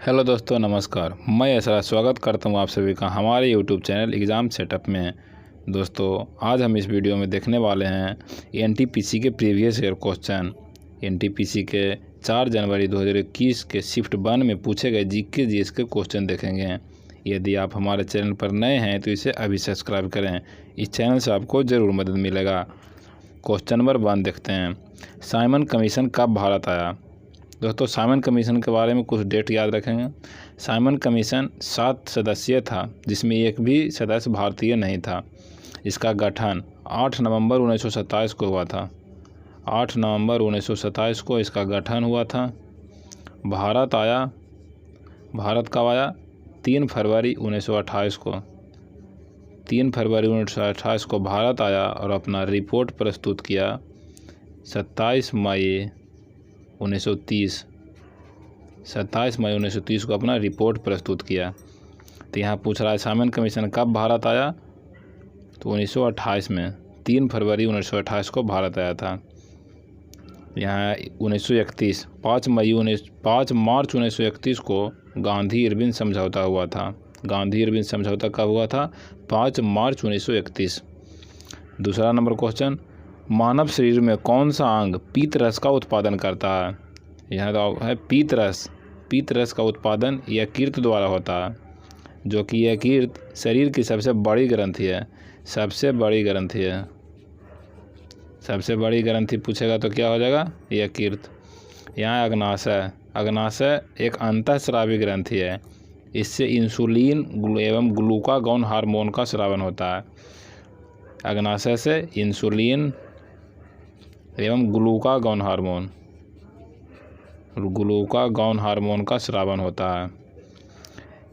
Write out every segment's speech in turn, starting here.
Hello दोस्तों, नमस्कार। मैं ऐसा स्वागत करता हूं आप सभी का हमारे यूट्यूब चैनल एग्ज़ाम सेटअप में। दोस्तों, आज हम इस वीडियो में देखने वाले हैं एनटीपीसी के प्रीवियस ईयर क्वेश्चन। एनटीपीसी के 4 जनवरी 2021 के शिफ्ट 1 में पूछे गए जीके जीएस के क्वेश्चन देखेंगे। यदि आप हमारे चैनल पर नए हैं तो इसे अभी सब्सक्राइब करें। इस चैनल से आपको ज़रूर मदद मिलेगा। क्वेश्चन नंबर 1 देखते हैं। साइमन कमीशन कब भारत आया? दोस्तों, साइमन कमीशन के बारे में कुछ डेट याद रखेंगे। साइमन कमीशन 7 सदस्यीय था, जिसमें एक भी सदस्य भारतीय नहीं था। इसका गठन 8 नवंबर 1927 को हुआ था। 8 नवंबर 1927 को इसका गठन हुआ था। भारत कब आया? 3 फरवरी 1928 को। 3 फरवरी 1928 को भारत आया और अपना रिपोर्ट प्रस्तुत किया 27 मई 1930 को अपना रिपोर्ट प्रस्तुत किया। तो यहाँ पूछ रहा है साइमन कमीशन कब भारत आया? तो 1928 में 3 फरवरी 1928 को भारत आया था। यहाँ 1931 5 मार्च 1931 को गांधी इरविन समझौता हुआ था। गांधी इरविन समझौता कब हुआ था? 5 मार्च 1931। दूसरा नंबर क्वेश्चन, मानव शरीर में कौन सा अंग पीत रस का उत्पादन करता है? यहाँ तो है पीत रस। पीत रस का उत्पादन यकृत द्वारा होता है, जो कि यकृत शरीर की सबसे बड़ी ग्रंथि है। सबसे बड़ी ग्रंथि पूछेगा तो क्या हो जाएगा? यकृत। यहाँ अग्नाशय एक अंतःस्रावी ग्रंथि है। इससे इंसुलिन एवं ग्लूकागॉन हार्मोन का स्रावन होता है। अग्नाशय से इंसुलिन एवं ग्लूकागॉन हार्मोन का स्रावन होता है।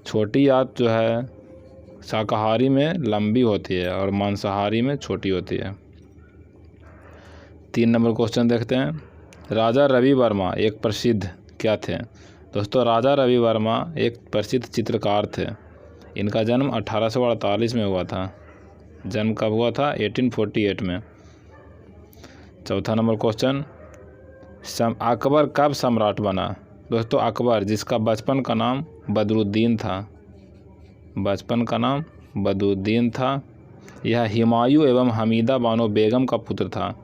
छोटी आंत जो है शाकाहारी में लंबी होती है और मांसाहारी में छोटी होती है। 3 नंबर क्वेश्चन देखते हैं। राजा रवि वर्मा एक प्रसिद्ध क्या थे? दोस्तों, राजा रवि वर्मा एक प्रसिद्ध चित्रकार थे। इनका जन्म 1848 में हुआ था। जन्म कब हुआ था? 1848 में। चौथा नंबर क्वेश्चन, अकबर कब सम्राट बना? दोस्तों, अकबर जिसका बचपन का नाम बदरुद्दीन था, यह हुमायूं एवं हमीदा बानो बेगम का पुत्र था।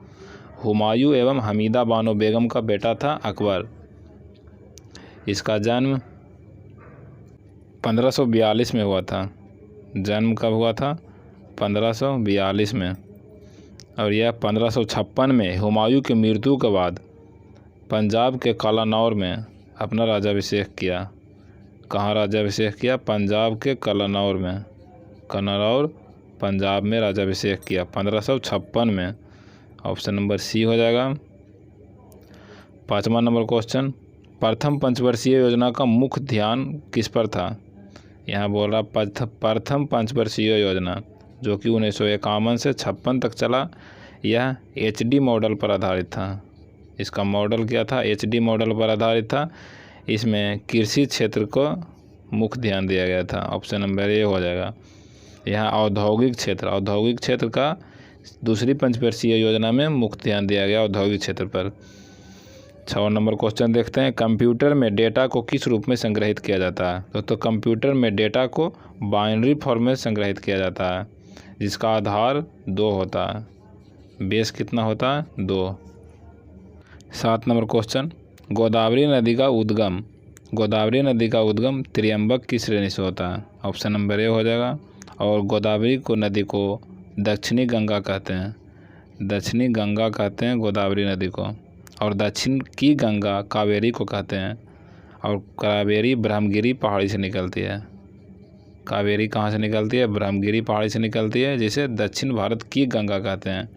हुमायूं एवं हमीदा बानो बेगम का बेटा था अकबर। इसका जन्म 1542 में हुआ था। जन्म कब हुआ था? 1542 में। और यह 1556 में हुमायूं की मृत्यु के बाद पंजाब के कलानौर में अपना राज्याभिषेक किया। कहाँ राज्याभिषेक किया? पंजाब के कलानौर में। पंजाब में राज्याभिषेक किया 1556 में। ऑप्शन नंबर सी हो जाएगा। 5वां नंबर क्वेश्चन, प्रथम पंचवर्षीय योजना का मुख्य ध्यान किस पर था? यहाँ बोल रहा प्रथम पंचवर्षीय योजना, जो कि 1951 से 56 तक चला, यह HD मॉडल पर आधारित था। इसका मॉडल क्या था? HD मॉडल पर आधारित था। इसमें कृषि क्षेत्र को मुख्य ध्यान दिया गया था। ऑप्शन नंबर ए हो जाएगा। यहाँ औद्योगिक क्षेत्र का दूसरी पंचवर्षीय योजना में मुख्य ध्यान दिया गया औद्योगिक क्षेत्र पर। 6वां नंबर क्वेश्चन देखते हैं। कंप्यूटर में डेटा को किस रूप में संग्रहित किया जाता है? तो कंप्यूटर में डेटा को बाइनरी फॉर्म में संग्रहित किया जाता है, जिसका आधार 2 होता है। बेस कितना होता है? 2। 7 नंबर क्वेश्चन, गोदावरी नदी का उद्गम त्र्यंबक की श्रेणी से होता है। ऑप्शन नंबर ए हो जाएगा। और गोदावरी नदी को दक्षिणी गंगा कहते हैं गोदावरी नदी को। और दक्षिण की गंगा कावेरी को कहते हैं। और कावेरी ब्रह्मगिरी पहाड़ी से निकलती है। कावेरी कहाँ से निकलती है? ब्रह्मगिरी पहाड़ी से निकलती है, जिसे दक्षिण भारत की गंगा कहते हैं।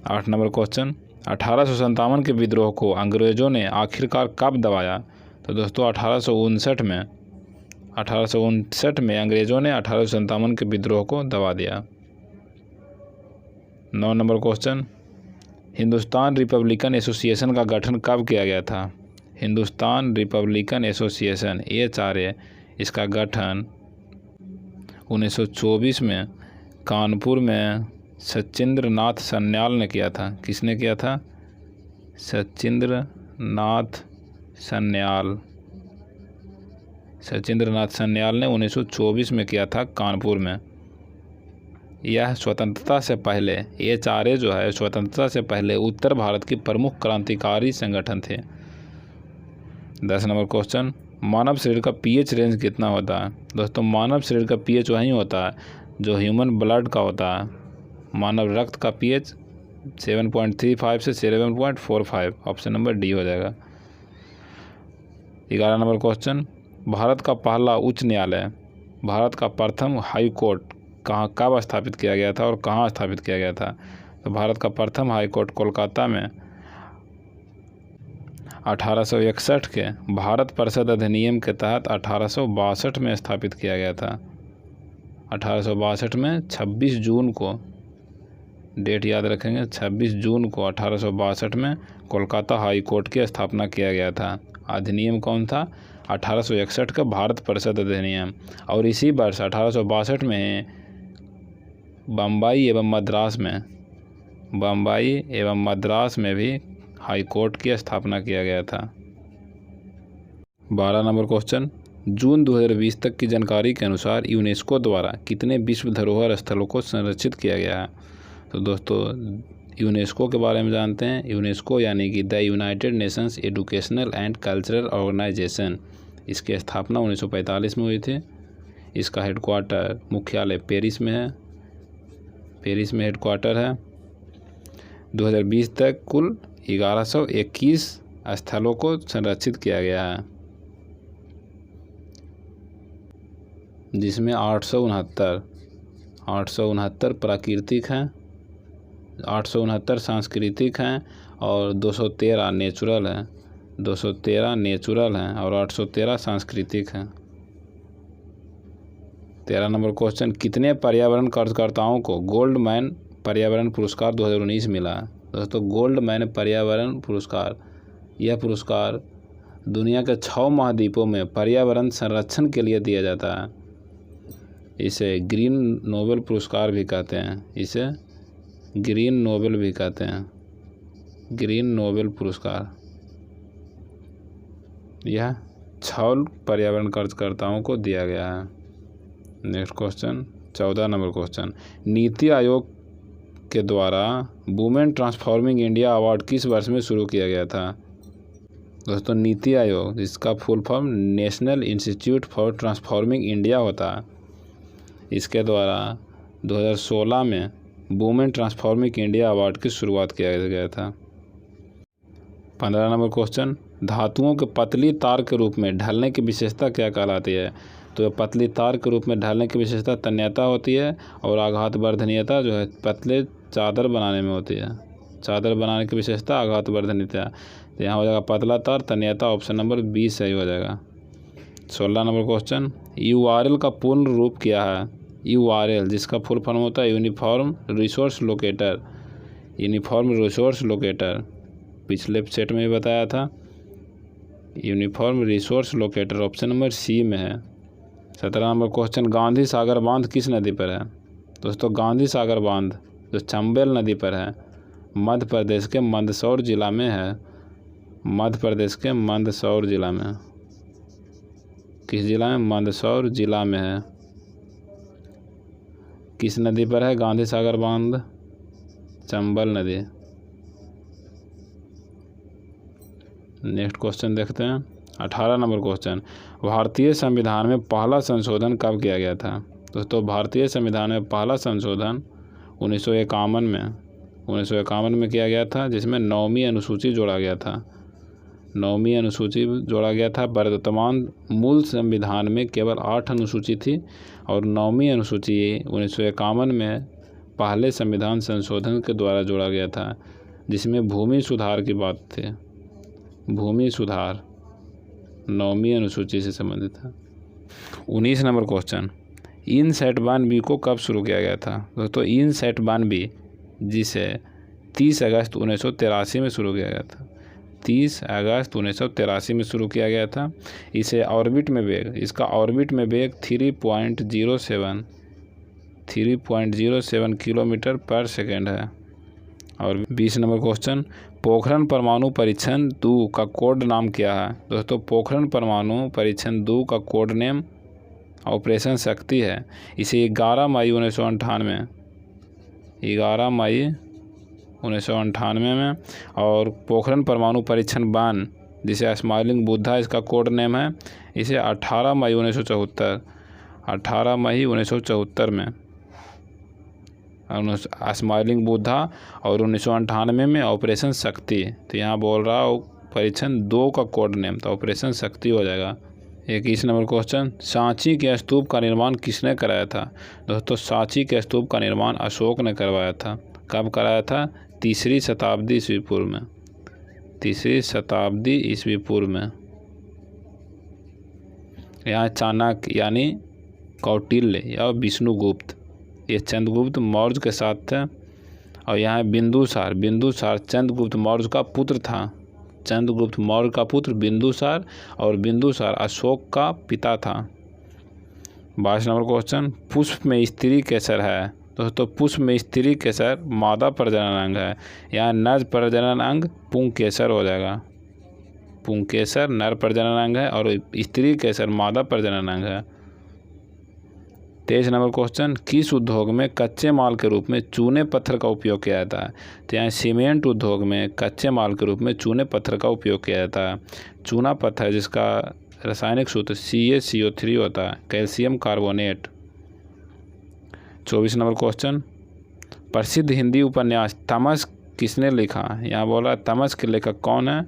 8 नंबर क्वेश्चन, 1857 के विद्रोह को अंग्रेज़ों ने आखिरकार कब दबाया? तो दोस्तों, 1859 में अंग्रेज़ों ने 1857 के विद्रोह को दबा दिया। 9 number question, Hindustan Republican association का गठन कब किया गया था? हिंदुस्तान रिपब्लिकन एसोसिएशन HRA, इसका गठन 1924 में कानपुर में सचिंद्र नाथ सन्याल ने किया था। किसने किया था? सचिंद्र नाथ सन्याल। सचिंद्र नाथ सन्याल ने 1924 में किया था कानपुर में। यह स्वतंत्रता से पहले HRA जो है स्वतंत्रता से पहले उत्तर भारत की प्रमुख क्रांतिकारी संगठन थे। 10 नंबर क्वेश्चन, मानव शरीर का pH रेंज कितना होता है? दोस्तों मानव शरीर का pH वही होता है जो ह्यूमन ब्लड का होता है। मानव रक्त का pH 7.35 से 7.45, ऑप्शन नंबर डी हो जाएगा। 11 नंबर क्वेश्चन, भारत का पहला उच्च न्यायालय, भारत का प्रथम हाई कोर्ट कब स्थापित किया गया था और कहाँ स्थापित किया गया था? तो भारत का प्रथम हाई कोर्ट कोलकाता में 1861 के भारत परिषद अधिनियम के तहत 1862 में स्थापित किया गया था। 1862 में 26 जून को, डेट याद रखेंगे, 26 जून को 1862 में कोलकाता हाई कोर्ट की स्थापना किया गया था। अधिनियम कौन था? 1861 का भारत परिषद अधिनियम। और इसी वर्ष 1862 में बम्बई एवं मद्रास में भी हाई कोर्ट की स्थापना किया गया था। 12 नंबर क्वेश्चन, जून 2020 तक की जानकारी के अनुसार यूनेस्को द्वारा कितने विश्व धरोहर स्थलों को संरक्षित किया गया है? तो दोस्तों यूनेस्को के बारे में जानते हैं। यूनेस्को यानी कि the United Nations Educational and Cultural Organisation, इसकी स्थापना 1945 में हुई थी। इसका हेडक्वार्टर, मुख्यालय पेरिस में है, पेरिस में हेडक्वार्टर है। 2020 तक कुल 1121 स्थलों को संरक्षित किया गया है, जिसमें 869 प्राकृतिक हैं, 869 सांस्कृतिक हैं और 213 नेचुरल हैं, 213 नेचुरल हैं और 813 सांस्कृतिक हैं। 13 नंबर क्वेश्चन, कितने पर्यावरण कार्यकर्ताओं को गोल्ड मैन पर्यावरण पुरस्कार 2019 मिला? दोस्तों गोल्ड मैन पर्यावरण पुरस्कार, यह पुरस्कार दुनिया के 6 महाद्वीपों में पर्यावरण संरक्षण के लिए दिया जाता है। इसे ग्रीन नोबेल पुरस्कार भी कहते हैं, इसे ग्रीन नोबेल भी कहते हैं, ग्रीन नोबेल पुरस्कार। यह 6 पर्यावरण कार्यकर्ताओं को दिया गया है। Next question, 14 number question, NITI Aayog के द्वारा वुमेन ट्रांसफॉर्मिंग इंडिया अवार्ड किस वर्ष में शुरू किया गया था? दोस्तों नीति आयोग, जिसका full form national institute for transforming India होता है, इसके द्वारा 2016 में वुमेन ट्रांसफॉर्मिंग इंडिया अवार्ड की शुरुआत किया गया था। 15 नंबर क्वेश्चन, धातुओं के पतली तार के रूप में ढलने की विशेषता क्या कहलाती है? तो पतली तार के रूप में ढलने की विशेषता तन्यता होती है और आघात वर्धनीयता जो है पतले चादर बनाने में होती है। चादर बनाने की विशेषता आघात वर्धनीयता। तो यहाँ हो जाएगा पतला तार, तन्यता, ऑप्शन नंबर 20 सही हो जाएगा। 16 नंबर क्वेश्चन, URL का पूर्ण रूप क्या है? URL, जिसका फुल फॉर्म होता है uniform resource locator, uniform resource locator, पिछले सेट में भी बताया था, uniform resource locator, option number C में है। 17 नंबर क्वेश्चन, गांधी सागर बांध किस नदी पर है? दोस्तों गांधी सागर बांध जो चंबल नदी पर है, मध्य प्रदेश के मंदसौर जिला में है, मध्य प्रदेश के मंदसौर जिला में। किस जिला में? मंदसौर जिला में है। किस नदी पर है गांधी सागर बांध? चंबल नदी। नेक्स्ट क्वेश्चन देखते हैं, 18 नंबर क्वेश्चन, भारतीय संविधान में पहला संशोधन कब किया गया था? दोस्तों भारतीय संविधान में पहला संशोधन 1951 में किया गया था, जिसमें 9वीं अनुसूची जोड़ा गया था। 9वीं अनुसूची जोड़ा गया था। वर्तमान मूल संविधान में केवल 8 अनुसूची थी और 9वीं अनुसूची 1951 में पहले संविधान संशोधन के द्वारा जोड़ा गया था, जिसमें भूमि सुधार की बात थी। भूमि सुधार 9वीं अनुसूची से संबंधित था। 19 नंबर क्वेश्चन, INSAT-92 को कब शुरू किया गया था? दोस्तों INSAT-92 जिसे 30 अगस्त 1983 में शुरू किया गया था। 30 अगस्त 1983 में शुरू किया गया था। इसे ऑर्बिट में वेग, इसका ऑर्बिट में वेग 3.07 किलोमीटर पर सेकेंड है। और 20 नंबर क्वेश्चन, पोखरण परमाणु परीक्षण 2 का कोड नाम क्या है? दोस्तों पोखरण परमाणु परीक्षण 2 का कोड नेम ऑपरेशन शक्ति है। इसे 11 मई 1998 में और पोखरण परमाणु परीक्षण 1 जिसे स्माइलिंग बुद्धा इसका कोड नेम है, इसे 18 मई 1974 में स्माइलिंग बुद्धा और 1998 में ऑपरेशन शक्ति। तो यहाँ बोल रहा हो परीक्षण 2 का कोड नेम, तो ऑपरेशन शक्ति हो जाएगा। 21 नंबर क्वेश्चन, सांची के स्तूप का निर्माण किसने कराया था? दोस्तों सांची के स्तूप का निर्माण अशोक ने करवाया था। कब कराया था? 3री शताब्दी ईस्वी पूर्व में। 3री शताब्दी ईस्वी पूर्व में। यहाँ चाणक्य यानी कौटिल्य या विष्णुगुप्त, ये चंद्रगुप्त मौर्य के साथ थे। और यहाँ बिंदुसार चंद्रगुप्त मौर्य का पुत्र था। चंद्रगुप्त मौर्य का पुत्र बिंदुसार, और बिंदुसार अशोक का पिता था। 22 नंबर क्वेश्चन, पुष्प में स्त्री केसर है। दोस्तों पुष्प में स्त्री केसर मादा प्रजनन अंग है। यहाँ नर प्रजनन अंग पुंकेसर हो जाएगा। पुंकेसर नर प्रजनन अंग है और स्त्री केसर मादा प्रजनन अंग है। 23 नंबर क्वेश्चन, किस उद्योग में कच्चे माल के रूप में चूने पत्थर का उपयोग किया जाता है? तो यहाँ सीमेंट उद्योग में कच्चे माल के रूप में चूने पत्थर का उपयोग किया जाता है। चूना पत्थर जिसका रासायनिक सूत्र CaCO3 होता है, कैल्शियम कार्बोनेट। 24 नंबर क्वेश्चन, प्रसिद्ध हिंदी उपन्यास तमस किसने लिखा? यहाँ बोल रहा है तमस के लेखक कौन है?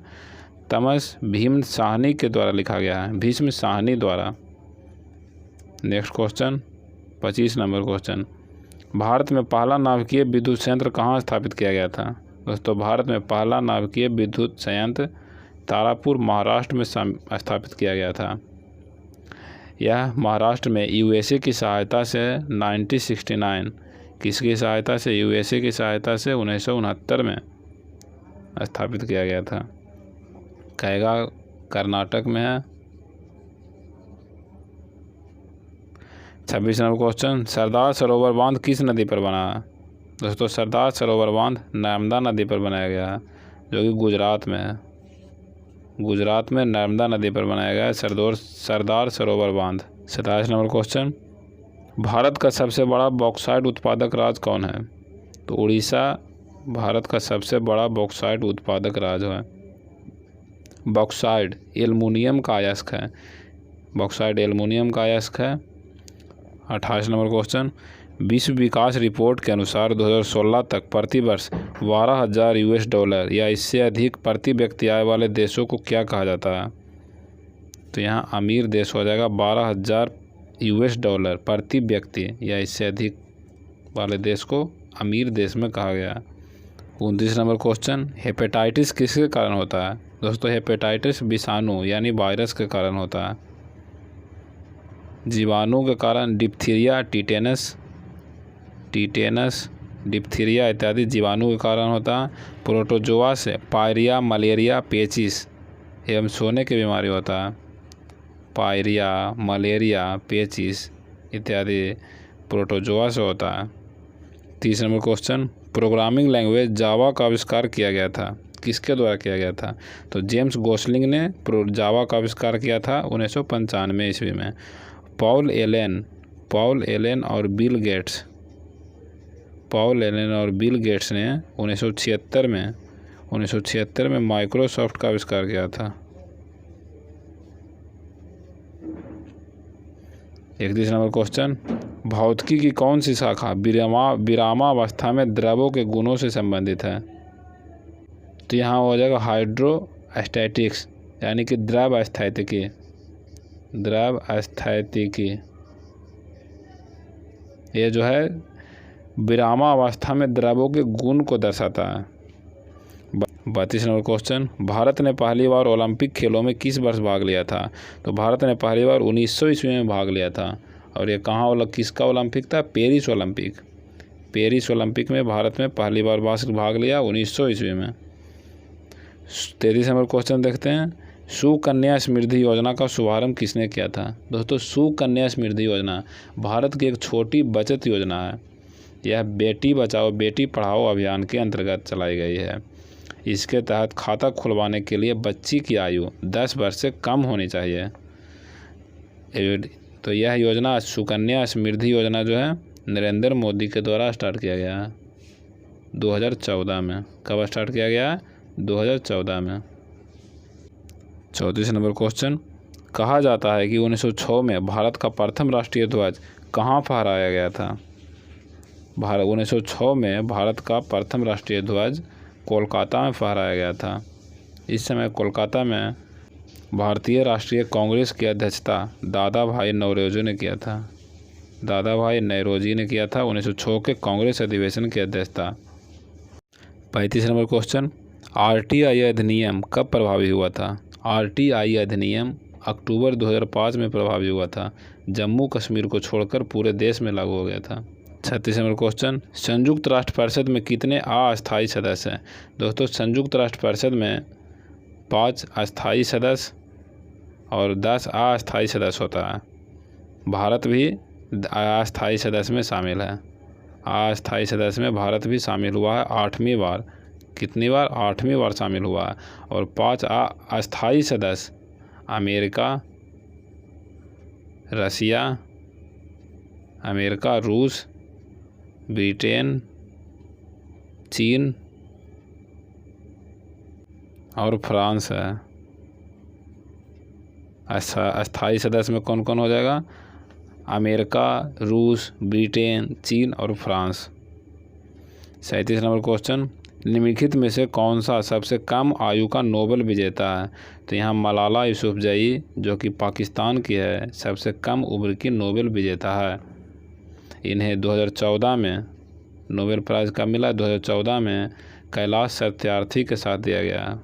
तमस भीष्म साहनी के द्वारा लिखा गया है, भीष्म साहनी द्वारा। Next question 25 number question, Bharat में पहला नाभिकीय विद्युत संयंत्र कहाँ स्थापित किया गया था? दोस्तों भारत में पहला नाभिकीय विद्युत संयंत्र तारापुर महाराष्ट्र में स्थापित किया गया था। यह महाराष्ट्र में USA की सहायता से 1969, किसकी सहायता से? USA की सहायता से 1969 में स्थापित किया गया था। कहेगा कर्नाटक में है। 26 नंबर क्वेश्चन, सरदार सरोवर बांध किस नदी पर बना है? दोस्तों सरदार सरोवर बांध नर्मदा नदी पर बनाया गया है, जो कि गुजरात में है। गुजरात में नर्मदा नदी पर बनाया गया है सरदार सरोवर बांध। 27 नंबर क्वेश्चन, भारत का सबसे बड़ा बॉक्साइट उत्पादक राज्य कौन है? तो उड़ीसा भारत का सबसे बड़ा बॉक्साइट उत्पादक राज्य है। बॉक्साइट एल्युमिनियम का अयस्क है। बॉक्साइट एल्युमिनियम का अयस्क है। 28 नंबर क्वेश्चन, विश्व विकास रिपोर्ट के अनुसार 2016 तक प्रति वर्ष $12,000 या इससे अधिक प्रति व्यक्ति आय वाले देशों को क्या कहा जाता है? तो यहाँ अमीर देश हो जाएगा। $12,000 प्रति व्यक्ति या इससे अधिक वाले देश को अमीर देश में कहा गया। 29 नंबर क्वेश्चन, हेपेटाइटिस किसके कारण होता है? दोस्तों हेपेटाइटिस विषाणु यानी वायरस के कारण होता है। जीवाणु के कारण डिप्थीरिया, टीटेनस, डिप्थीरिया इत्यादि जीवाणु के कारण होता है। प्रोटोजोआ से पायरिया, मलेरिया, पेचिस एवं सोने की बीमारी होता है। पायरिया, मलेरिया, पेचिस इत्यादि प्रोटोजोआ से होता है। 30 नंबर क्वेश्चन, प्रोग्रामिंग लैंग्वेज जावा का आविष्कार किया गया था, किसके द्वारा किया गया था? तो जेम्स गोसलिंग ने जावा का आविष्कार किया था 1995 ईस्वी में। पॉल एलन और बिल गेट्स ने 1976 में माइक्रोसॉफ्ट का आविष्कार किया था। 31 नंबर क्वेश्चन, भौतिकी की कौन सी शाखा विरामावस्था में द्रवों के गुणों से संबंधित है? तो यहाँ हो जाएगा हाइड्रोस्टैटिक्स यानी कि द्रव स्थैतिकी। ये जो है विरामावस्था में द्रवों के गुण को दर्शाता है। 32 नंबर क्वेश्चन, भारत ने पहली बार ओलंपिक खेलों में किस वर्ष भाग लिया था? तो भारत ने पहली बार 1900 ईस्वी में भाग लिया था। और ये कहाँ किसका ओलंपिक था? पेरिस ओलंपिक में भारत में पहली बार भाग लिया 1900 ईस्वी में। 33 नंबर क्वेश्चन देखते हैं, सुकन्या समृद्धि योजना का शुभारंभ किसने किया था? दोस्तों सुकन्या समृद्धि योजना भारत की एक छोटी बचत योजना है। यह बेटी बचाओ बेटी पढ़ाओ अभियान के अंतर्गत चलाई गई है। इसके तहत खाता खुलवाने के लिए बच्ची की आयु 10 वर्ष से कम होनी चाहिए। तो यह योजना सुकन्या समृद्धि योजना जो है नरेंद्र मोदी के द्वारा स्टार्ट किया गया है 2014 में। कब स्टार्ट किया गया है? 2014 में। 34 नंबर क्वेश्चन, कहा जाता है कि 1906 में भारत का प्रथम राष्ट्रीय ध्वज कहाँ फहराया गया था? 1906 में भारत का प्रथम राष्ट्रीय ध्वज कोलकाता में फहराया गया था। इस समय कोलकाता में भारतीय राष्ट्रीय कांग्रेस की अध्यक्षता दादा भाई नौरोजी ने किया था। दादा भाई नौरोजी ने किया था 1906 के कांग्रेस अधिवेशन की अध्यक्षता। 35 नंबर क्वेश्चन, आरटीआई अधिनियम कब प्रभावी हुआ था? आरटीआई अधिनियम अक्टूबर 2005 में प्रभावी हुआ था। जम्मू कश्मीर को छोड़कर पूरे देश में लागू हो गया था। 36 नंबर क्वेश्चन, संयुक्त राष्ट्र परिषद में कितने अस्थायी सदस्य हैं? दोस्तों, संयुक्त राष्ट्र परिषद में 5 अस्थायी सदस्य और 10 अस्थायी सदस्य होता है। भारत भी अस्थायी सदस्य में शामिल है। अस्थायी सदस्य में भारत भी शामिल हुआ है 8वीं बार। कितनी बार? 8वीं बार शामिल हुआ है। और 5 अस्थायी सदस्य अमेरिका, रूस, ब्रिटेन, चीन और फ्रांस है। अस्थायी सदस्य में कौन कौन हो जाएगा? अमेरिका, रूस, ब्रिटेन, चीन और फ्रांस। 37 नंबर क्वेश्चन, निम्नलिखित में से कौन सा सबसे कम आयु का नोबेल विजेता है? तो यहाँ मलाला यूसुफजई जो कि पाकिस्तान की है, सबसे कम उम्र की नोबेल विजेता है। इन्हें 2014 में नोबेल प्राइज़ कब मिला? 2014 में कैलाश सत्यार्थी के साथ दिया गया।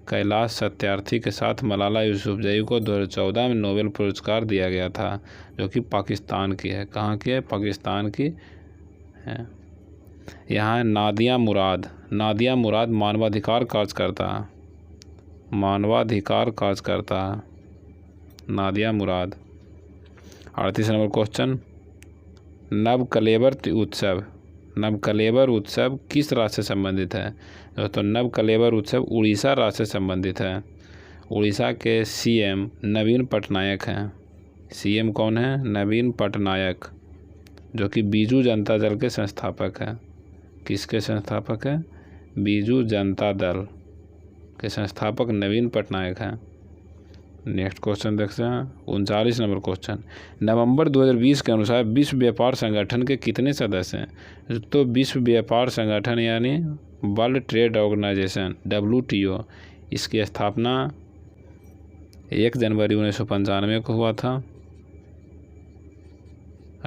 कैलाश सत्यार्थी के साथ मलाला यूसुफजई को 2014 में नोबेल पुरस्कार दिया गया था, जो कि पाकिस्तान की है। कहाँ की है? पाकिस्तान की है। यहाँ है नादिया मुराद। नादिया मुराद मानवाधिकार कार्यकर्ता, नादिया मुराद। 38 नंबर क्वेश्चन, नवकलेबर उत्सव किस राज्य से संबंधित है? दोस्तों, नवकलेबर उत्सव उड़ीसा राज्य से संबंधित है। उड़ीसा के सीएम नवीन पटनायक हैं। सीएम कौन है? नवीन पटनायक, जो कि बीजू जनता दल के संस्थापक हैं। किसके संस्थापक हैं? बीजू जनता दल के संस्थापक नवीन पटनायक हैं। नेक्स्ट क्वेश्चन देखते हैं। 39 नंबर क्वेश्चन, नवंबर 2020 के अनुसार विश्व व्यापार संगठन के कितने सदस्य हैं? तो विश्व व्यापार संगठन यानी वर्ल्ड ट्रेड ऑर्गेनाइजेशन WTO, इसकी स्थापना 1 जनवरी 1995 को हुआ था।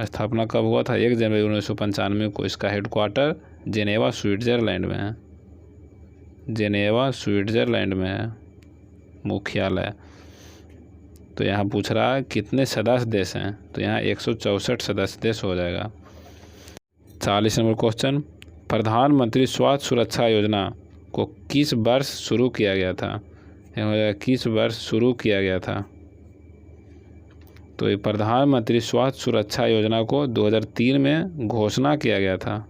स्थापना कब हुआ था? 1 जनवरी 1995 को। इसका हेडक्वार्टर जेनेवा स्विट्ज़रलैंड में है। जेनेवा स्विट्ज़रलैंड में है मुख्यालय। तो यहाँ पूछ रहा है कितने सदस्य देश हैं? तो यहाँ 164 सदस्य देश हो जाएगा। 40 नंबर क्वेश्चन, प्रधानमंत्री स्वास्थ्य सुरक्षा योजना को किस वर्ष शुरू किया गया था? यहाँ हो जाएगा किस वर्ष शुरू किया गया था? तो ये प्रधानमंत्री स्वास्थ्य सुरक्षा योजना को 2003 में घोषणा किया गया था।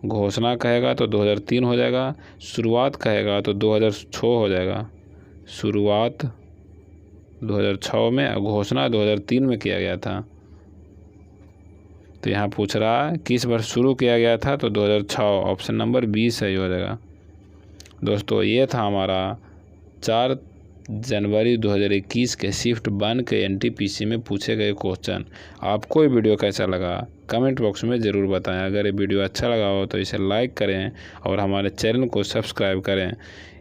घोषणा कहेगा तो 2003 हो जाएगा, शुरुआत कहेगा तो 2006 हो जाएगा। शुरुआत 2006 में, घोषणा 2003 में किया गया था। तो यहाँ पूछ रहा है किस वर्ष शुरू किया गया था? तो 2006, ऑप्शन नंबर 20 सही हो जाएगा। दोस्तों, ये था हमारा 4 जनवरी 2021 के शिफ्ट 1 के NTPC में पूछे गए क्वेश्चन। आपको ये वीडियो कैसा लगा कमेंट बॉक्स में ज़रूर बताएं। अगर ये वीडियो अच्छा लगा हो तो इसे लाइक करें और हमारे चैनल को सब्सक्राइब करें।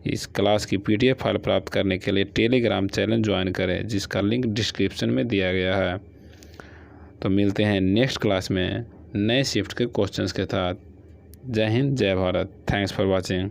इस क्लास की PDF फाइल प्राप्त करने के लिए टेलीग्राम चैनल ज्वाइन करें, जिसका लिंक डिस्क्रिप्शन में दिया गया है। तो मिलते हैं नेक्स्ट क्लास में नए शिफ्ट के क्वेश्चंस के साथ। जय हिंद, जय भारत। Thanks for watching.